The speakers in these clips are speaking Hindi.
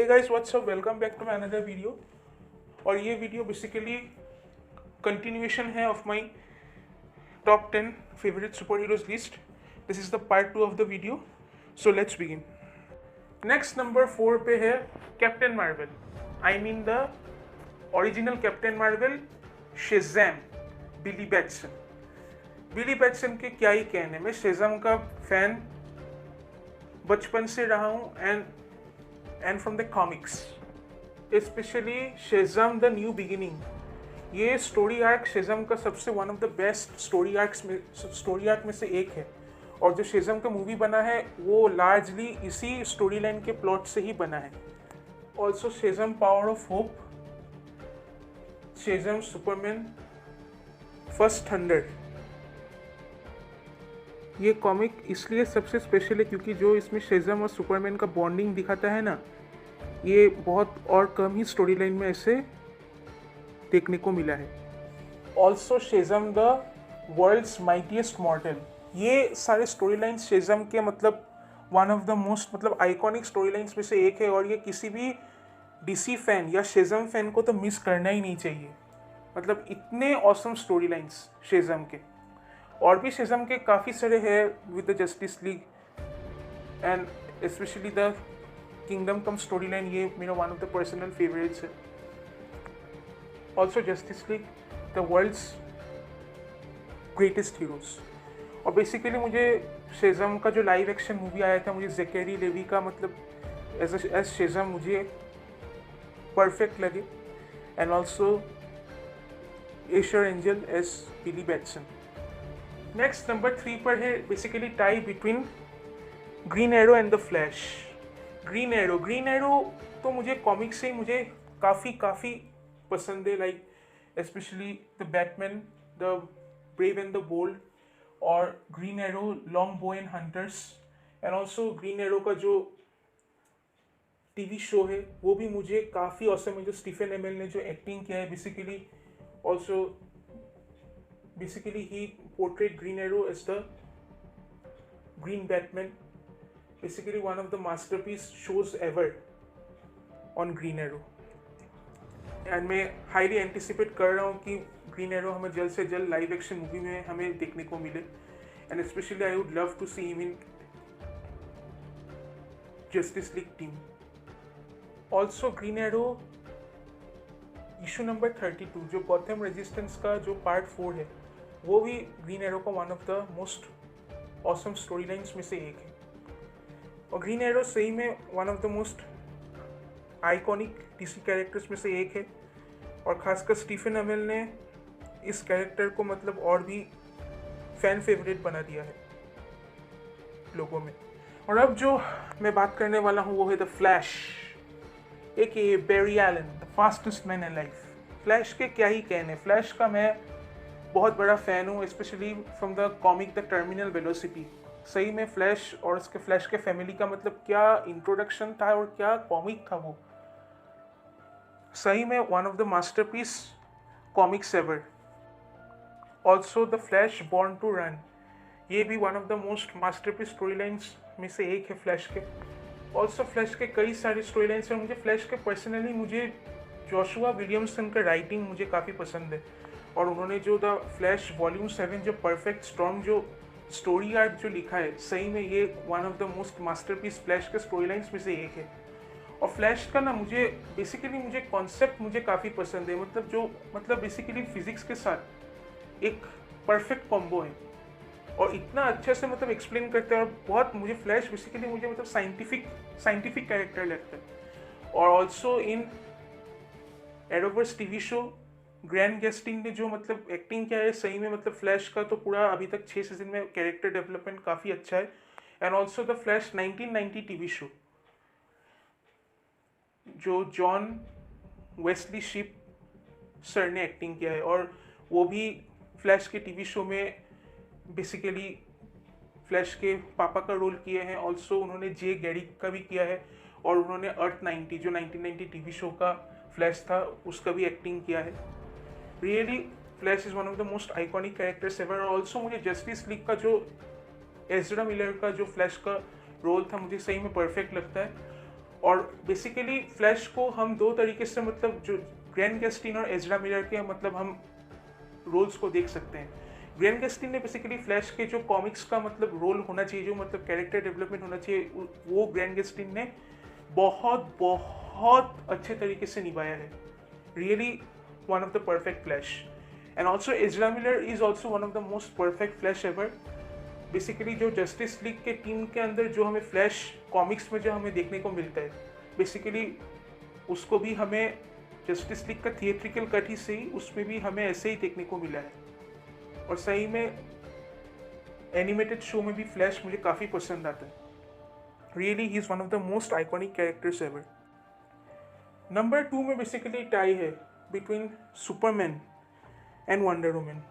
Guys what's up, welcome back to my another video. और ये वीडियो बेसिकली कंटिन्यूएशन है of my top 10 favourite superheroes list. This is the part 2 of the video, so let's begin. Next number 4 पे है Captain Marvel, I mean the original Captain Marvel, Shazam, Billy Batson. Billy Batson के क्या ही कहने, मैं शेज़ैम का फैन बचपन से रहा हूँ and from the comics, specially Shazam the new beginning. ये स्टोरी आर्क शेज़ैम का सबसे one of the best story arc में से एक है। और जो शेज़ैम का मूवी बना है वो लार्जली इसी स्टोरी लाइन के प्लॉट से ही बना है। Also Shazam power of hope, Shazam Superman, first thunder. ये कॉमिक इसलिए सबसे स्पेशल है क्योंकि जो इसमें शेज़ैम और सुपरमैन का बॉन्डिंग दिखाता है ना, ये बहुत और कम ही स्टोरी लाइन में ऐसे देखने को मिला है। Also Shazam the world's mightiest mortal. ये सारे स्टोरी लाइन्स शेज़ैम के मतलब वन ऑफ द मोस्ट मतलब आइकॉनिक स्टोरी लाइन्स में से एक है। और ये किसी भी डीसी फैन या शेज़ैम फैन को तो मिस करना ही नहीं चाहिए। मतलब इतने ऑसम स्टोरी लाइन्स शेज़ैम के। और भी शेज़ैम के काफ़ी सारे हैं with the Justice League and specially the Kingdom Come story line, ये मेरा one of the personal favourites है। Also Justice League the world's greatest heroes. और बेसिकली मुझे शेज़ैम का जो लाइव एक्शन मूवी आया था, मुझे ज़ैकरी लेवी का मतलब एज शेज़ैम मुझे परफेक्ट लगे। And also Asher Angel as Billy Batson. Next number 3 पर है basically tie between Green Arrow and the Flash. Green Arrow तो मुझे कॉमिक से ही मुझे काफ़ी पसंद है, like specially the Batman, the brave and the Bold, और Green Arrow, longbow and hunters. And also Green Arrow का जो टीवी शो है वो भी मुझे काफ़ी ऑसम है, जो स्टीफन एमेल ने जो एक्टिंग किया है। Basically he portrayed Green Arrow as the Green Batman, basically one of the masterpiece shows ever on Green Arrow। and मैं हाईली एंटिसिपेट कर रहा हूँ कि ग्रीन एरो हमें जल्द से जल्द लाइव एक्शन मूवी में हमें देखने को मिले। And specially I would love to see him in Justice League team. Also Green Arrow issue number 32 जो गॉथम रेजिस्टेंस का जो पार्ट 4 है, वो भी ग्रीन एरो का one of the most awesome story lines में से एक है। और ग्रीन एरो सही में one of the most iconic DC characters में से एक है। और खासकर स्टीफन अमेल ने इस कैरेक्टर को मतलब और भी फैन फेवरेट बना दिया है लोगों में। और अब जो मैं बात करने वाला हूँ वो है the Flash, a Barry Allen, the fastest man alive. Flash के क्या ही कहने, फ्लैश का मैं बहुत बड़ा फ़ैन हूँ, specially from the comic the terminal velocity. सही में फ्लैश और उसके फ्लैश के फैमिली का मतलब क्या इंट्रोडक्शन था और क्या कॉमिक था वो। सही में one of the masterpiece comics ever. Also the Flash born to run, ये भी one of the most masterpiece story lines में से एक है फ्लैश के। ऑल्सो फ्लैश के कई सारी स्टोरी लाइन्स हैं। मुझे फ्लैश के पर्सनली मुझे जोशुआ विलियमसन का राइटिंग मुझे काफ़ी पसंद है। और उन्होंने जो द फ्लैश वॉल्यूम 7 जो परफेक्ट स्टॉर्म जो स्टोरी आर्क जो लिखा है, सही में ये one of the most masterpiece flash के स्टोरी लाइन्स में से एक है। और फ्लैश का ना मुझे कॉन्सेप्ट मुझे काफ़ी पसंद है, मतलब बेसिकली फिजिक्स के साथ एक परफेक्ट कॉम्बो है। और इतना अच्छे से मतलब एक्सप्लेन करते हैं। और बहुत मुझे फ्लैश बेसिकली मुझे मतलब साइंटिफिक कैरेक्टर लगता है। और also in Arrowverse TV show grand guesting ने जो मतलब एक्टिंग किया है, सही में मतलब फ्लैश का तो पूरा अभी तक 6 सीजन में कैरेक्टर डेवलपमेंट काफ़ी अच्छा है। And also the flash 1990 TV show जो जॉन वेस्ली शिप सर ने एक्टिंग किया है, और वो भी फ्लैश के टीवी शो में बेसिकली फ्लैश के पापा का रोल किए हैं। ऑल्सो उन्होंने जे गैरिक का भी किया है। और उन्होंने अर्थ 90 जो 1990 टीवी शो का फ्लैश था उसका भी एक्टिंग किया है। Really flash is one of the most iconic characters ever. और ऑल्सो मुझे जस्टिस लीग का जो एज़रा मिलर का जो फ्लैश का रोल था मुझे सही में परफेक्ट लगता है। और बेसिकली फ्लैश को हम दो तरीके से, मतलब जो ग्रेन गस्टिन और एजरा मिलर के मतलब हम रोल्स को देख सकते हैं। ग्रेन गस्टिन ने बेसिकली फ्लैश के जो कॉमिक्स का मतलब रोल होना चाहिए, जो मतलब कैरेक्टर डेवलपमेंट होना चाहिए, वो ग्रेन गस्टिन ने बहुत बहुत अच्छे तरीके से निभाया है। Really one of the perfect flash. And also Ezra Miller is also one of the most perfect flash ever. Basically जो जस्टिस लीग के टीम के अंदर जो हमें फ्लैश कॉमिक्स में जो हमें देखने को मिलता है, बेसिकली उसको भी हमें जस्टिस लीग का थिएट्रिकल कट ही सही, उसमें भी हमें ऐसे ही देखने को मिला है। और सही में एनिमेटेड शो में भी फ्लैश मुझे काफ़ी पसंद आता है। Really he is one of the most iconic characters ever. Number 2 में बेसिकली टाई है between Superman and wonder woman.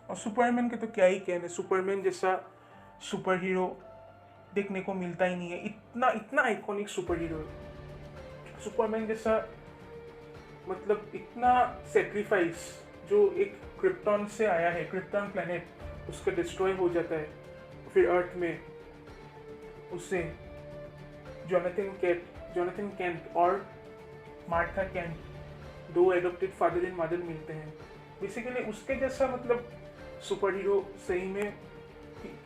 और सुपरमैन के तो क्या ही कहने, सुपरमैन जैसा सुपर हीरो देखने को मिलता ही नहीं है। इतना इतना आइकॉनिक सुपर हीरो है सुपरमैन जैसा, मतलब इतना सेक्रीफाइस, जो एक क्रिप्टॉन से आया है, क्रिप्टॉन प्लेनेट उसका डिस्ट्रॉय हो जाता है, फिर अर्थ में उससे जोनाथन केंट और मार्था केंट, दो एडॉप्टेड फादर एंड मदर मिलते हैं। बेसिकली उसके जैसा मतलब सुपर हीरो सही में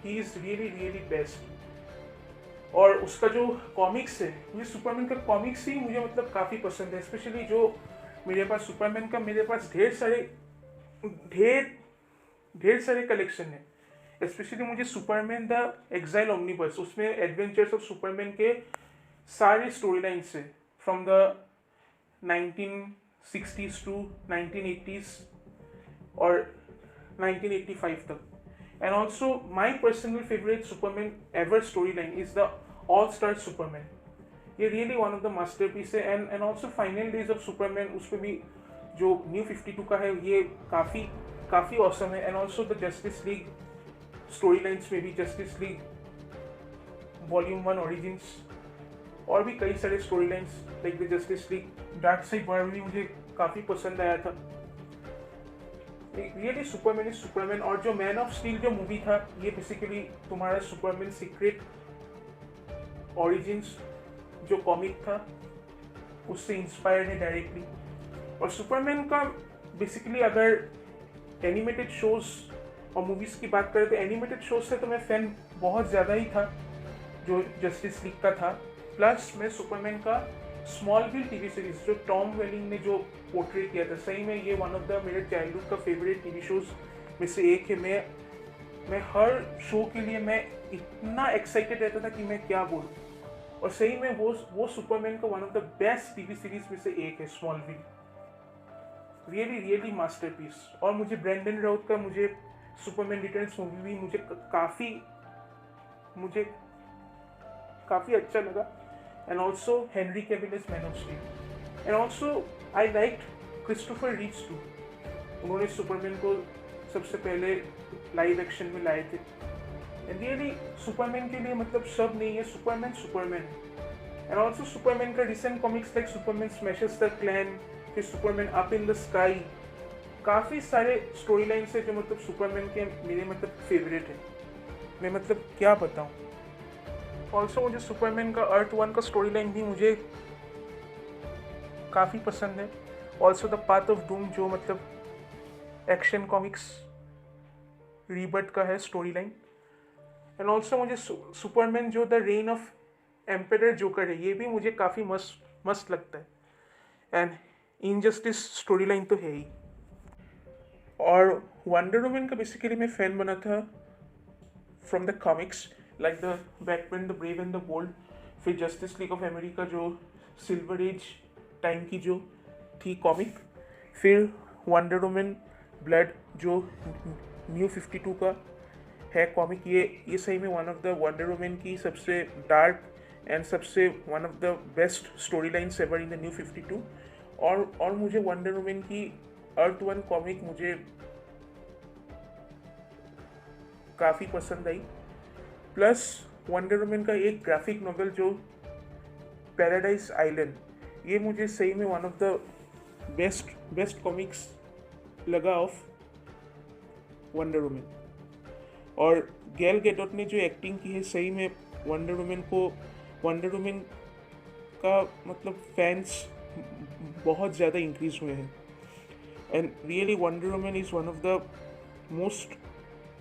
he is really really best. और उसका जो कॉमिक्स है, मुझे सुपरमैन का कॉमिक्स ही मुझे मतलब काफ़ी पसंद है। स्पेशली जो मेरे पास सुपरमैन का, मेरे पास ढेर सारे कलेक्शन है। स्पेशली मुझे सुपरमैन द एक्साइल ओमनीबस, उसमें एडवेंचर्स ऑफ सुपरमैन के सारे स्टोरी लाइन्स है, from the 1960s to 1980s और 1985 तक। And also my personal favorite Superman ever storyline is the All-Star Superman. ये really one of the masterpiece है। and also Final Days of Superman, उसमें भी जो New 52 का है, ये काफ़ी awesome है। and also the Justice League storylines में भी Justice League Volume 1 Origins और भी कई सारे storylines like the Justice League Dark Side War भी मुझे काफ़ी पसंद आया था। Really Superman is Superman. और जो मैन ऑफ स्टील जो मूवी था, ये बेसिकली तुम्हारा सुपरमैन सीक्रेट ओरिजिन्स जो कॉमिक था उससे इंस्पायर्ड है डायरेक्टली। और सुपरमैन का बेसिकली अगर एनिमेटेड शोज और मूवीज़ की बात करें तो एनिमेटेड शोज से तो मैं फ़ैन बहुत ज़्यादा ही था जो जस्टिस लीग का था। प्लस मैं सुपरमैन का स्मॉलविल टीवी सीरीज जो टॉम वेलिंग ने जो पोर्ट्रेट किया था, सही में ये वन ऑफ द मेरे चाइल्डहुड का फेवरेट टीवी शोज में से एक है। मैं हर शो के लिए मैं इतना एक्साइटेड रहता था कि मैं क्या बोलूँ। और सही में वो सुपरमैन का one of the best TV series में से एक है स्मॉलविल। Really really masterpiece. और मुझे ब्रेंडन राउथ का मुझे सुपरमैन रिटर्न्स मूवी भी मुझे काफ़ी अच्छा लगा। and also Henry Cavill as Man of Steel. And also I liked Christopher Reeves too. उन्होंने सुपरमैन को सबसे पहले लाइव एक्शन में लाए थे। एंड रियली सुपरमैन के लिए मतलब सब नहीं है, सुपरमैन है। एंड ऑल्सो सुपरमैन का recent comics like Superman smashes the clan, फिर Superman up in the sky, काफ़ी सारे स्टोरी लाइन्स है जो मतलब सुपरमैन के मेरे मतलब फेवरेट है। मैं मतलब क्या बताऊँ। ऑल्सो मुझे सुपरमैन का अर्थ 1 का स्टोरी लाइन भी मुझे काफ़ी पसंद है। Also the path of doom जो मतलब एक्शन कॉमिक्स रीबर्थ का है स्टोरी लाइन। एंड ऑल्सो मुझे सुपरमैन जो the rain of emperor joker है, ये भी मुझे काफ़ी मस्त लगता है। एंड इनजस्टिस स्टोरी लाइन तो है ही। और वंडर वुमन का बेसिकली मैं फ़ैन बना था from the comics like the Batman the brave and the bold, फिर जस्टिस लीग ऑफ अमेरिका जो सिल्वर एज टाइम की जो थी कॉमिक, फिर वंडर वुमन ब्लड जो न्यू 52 का है कॉमिक। ये सही में one of the Wonder Woman की सबसे डार्क एंड सबसे one of the best story lines ever in the new 52। और मुझे वंडर वुमन की अर्थ 1 कॉमिक मुझे काफ़ी पसंद आई। प्लस वंडर वुमन का एक ग्राफिक नॉवेल जो पैराडाइज आइलैंड, ये मुझे सही में one of the best comics लगा ऑफ वंडर वुमन। और गैल गैडोट ने जो एक्टिंग की है, सही में वंडर वुमन का मतलब फैंस बहुत ज़्यादा इंक्रीज हुए हैं and really wonder woman is one of the most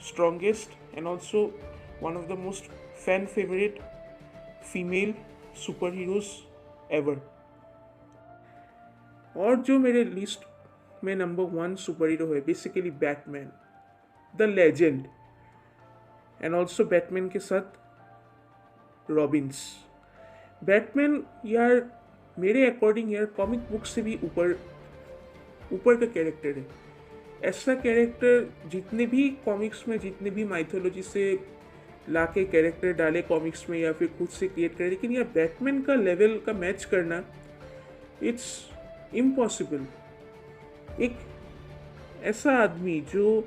strongest and also one of the most fan favorite female superheroes ever. और जो मेरे लिस्ट में नंबर 1 सुपर हीरो है basically Batman the legend and also Batman के साथ रॉबिन्स. बैटमैन यार मेरे अकॉर्डिंग यार कॉमिक बुक से भी ऊपर का कैरेक्टर है. ऐसा कैरेक्टर जितने भी कॉमिक्स में जितने भी माइथोलॉजी से लाके कैरेक्टर डाले कॉमिक्स में या फिर खुद से क्रिएट करे, लेकिन यार बैटमैन का लेवल का मैच करना इट्स इम्पॉसिबल. एक ऐसा आदमी जो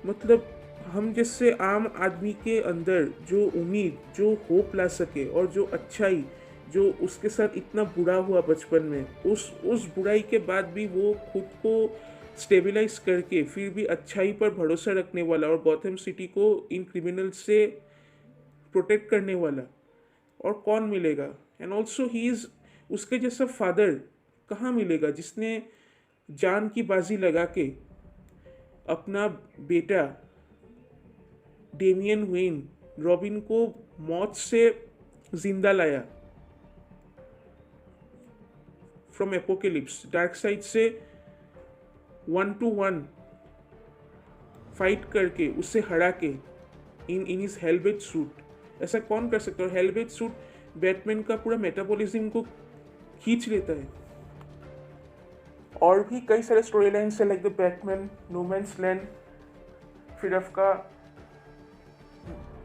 मतलब हम जैसे आम आदमी के अंदर जो उम्मीद जो होप ला सके और जो अच्छाई जो उसके साथ इतना बुरा हुआ बचपन में, उस बुराई के बाद भी वो खुद को स्टेबलाइज करके फिर भी अच्छाई पर भरोसा रखने वाला और गॉथम सिटी को इन क्रिमिनल से प्रोटेक्ट करने वाला और कौन मिलेगा. एंड ऑल्सो ही इज़ उसके जैसा फादर कहाँ मिलेगा जिसने जान की बाजी लगा के अपना बेटा डेमियन वेन रॉबिन को मौत से जिंदा लाया फ्रॉम एपोकेलिप्स डार्क साइड से 1-1 फाइट करके उससे हरा के इन हिज हेलबेट सूट. ऐसा कौन कर सकता है. और हेलबेट सूट बैटमैन का पूरा मेटाबॉलिज्म को खींच लेता है. और भी कई सारे स्टोरी लाइन्स है like the Batman no man's land, फिर आपका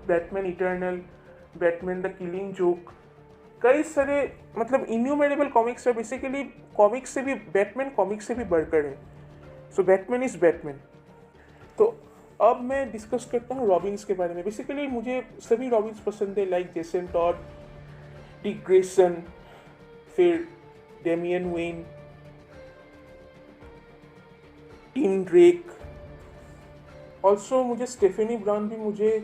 Batman eternal, Batman the killing joke, कई सारे मतलब इन्यूमरेबल कॉमिक्स है. बेसिकली कॉमिक्स से भी बैटमैन कॉमिक्स से भी बढ़कर है. So Batman is Batman. तो अब मैं डिस्कस करता हूँ रॉबिन्स के बारे में. बेसिकली मुझे सभी रॉबिन्स पसंद है like Jason Todd, Dick Grayson, फिर Damian Wayne, Tim Drake. Also मुझे स्टेफेनी ब्राउन भी मुझे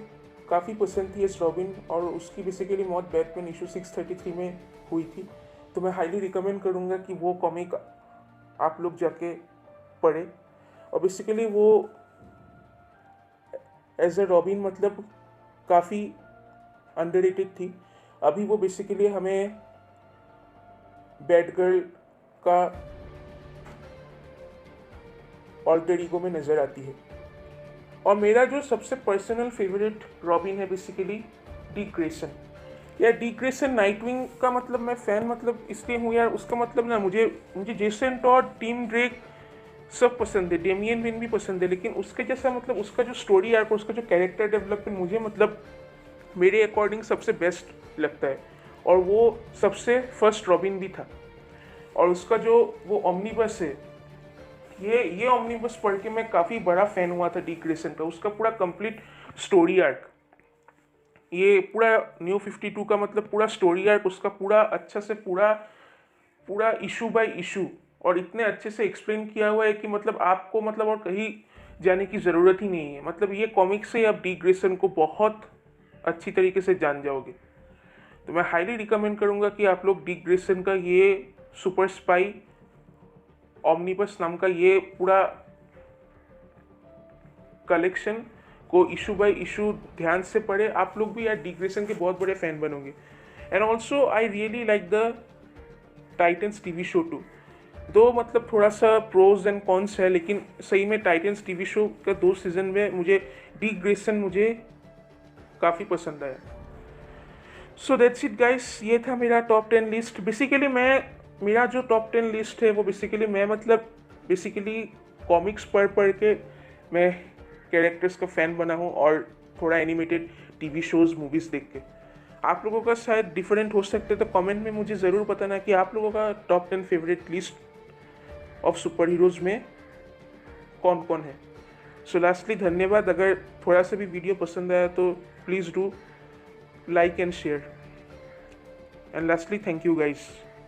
काफ़ी पसंद थी एस रॉबिन और उसकी बेसिकली मौत बैटमैन इशू 633 में हुई थी. तो मैं हाईली रिकमेंड करूँगा कि वो कॉमिक आप लोग जाके पढ़े. और बेसिकली वो एज ए रॉबिन मतलब काफ़ी अंडररेटेड थी. अभी वो बेसिकली हमें बैड गर्ल का ऑल्टर ईगो में नज़र आती है. और मेरा जो सबसे पर्सनल फेवरेट रॉबिन है बेसिकली डिक ग्रेसन. यार डिक ग्रेसन नाइटविंग का मतलब मैं फ़ैन मतलब इसलिए हूँ यार, उसका मतलब ना मुझे जेसन टॉड, टिम ड्रेक सब पसंद है, डेमियन वेन भी पसंद है, लेकिन उसके जैसा मतलब उसका जो स्टोरी आर्क और उसका जो कैरेक्टर डेवलपमेंट मुझे मतलब मेरे अकॉर्डिंग सबसे बेस्ट लगता है. और वो सबसे फर्स्ट रॉबिन भी था. और उसका जो वो ऑमनीबस है, ये ऑमनीबस पढ़ के मैं काफ़ी बड़ा फ़ैन हुआ था डिक ग्रेसन का. उसका पूरा कंप्लीट स्टोरी आर्क, ये पूरा न्यू 52 का मतलब पूरा स्टोरी आर्क उसका पूरा अच्छा से पूरा इशू बाय इशू और इतने अच्छे से एक्सप्लेन किया हुआ है कि मतलब आपको मतलब और कहीं जाने की ज़रूरत ही नहीं है. मतलब ये कॉमिक से आप डिक ग्रेसन को बहुत अच्छी तरीके से जान जाओगे. तो मैं हाईली रिकमेंड करूँगा कि आप लोग डिक ग्रेसन का ये सुपर स्पाई ऑमनीबस नाम का ये पूरा कलेक्शन को इशू बाय इशू ध्यान से पढ़े. आप लोग भी यार डिक ग्रेसन के बहुत बड़े फ़ैन बनोगे. And also I really like the Titans TV show too. दो मतलब थोड़ा सा प्रोज एंड कॉन्स है, लेकिन सही में टाइटन्स टीवी शो का 2 सीज़न में मुझे डिक ग्रेसन मुझे काफ़ी पसंद आया. So that's it guys. ये था मेरा टॉप 10 लिस्ट. बेसिकली मेरा जो टॉप 10 लिस्ट है वो बेसिकली कॉमिक्स पढ़ के मैं कैरेक्टर्स का फ़ैन बना हूँ और थोड़ा एनिमेटेड टीवी शोज़ मूवीज़ देख के. आप लोगों का शायद डिफरेंट हो सकते, तो कमेंट में मुझे ज़रूर बताना कि आप लोगों का top 10 favourite list of super heroes में कौन कौन है. सो लास्टली धन्यवाद. अगर थोड़ा सा भी वीडियो पसंद आया तो please do like and share. And lastly thank you guys.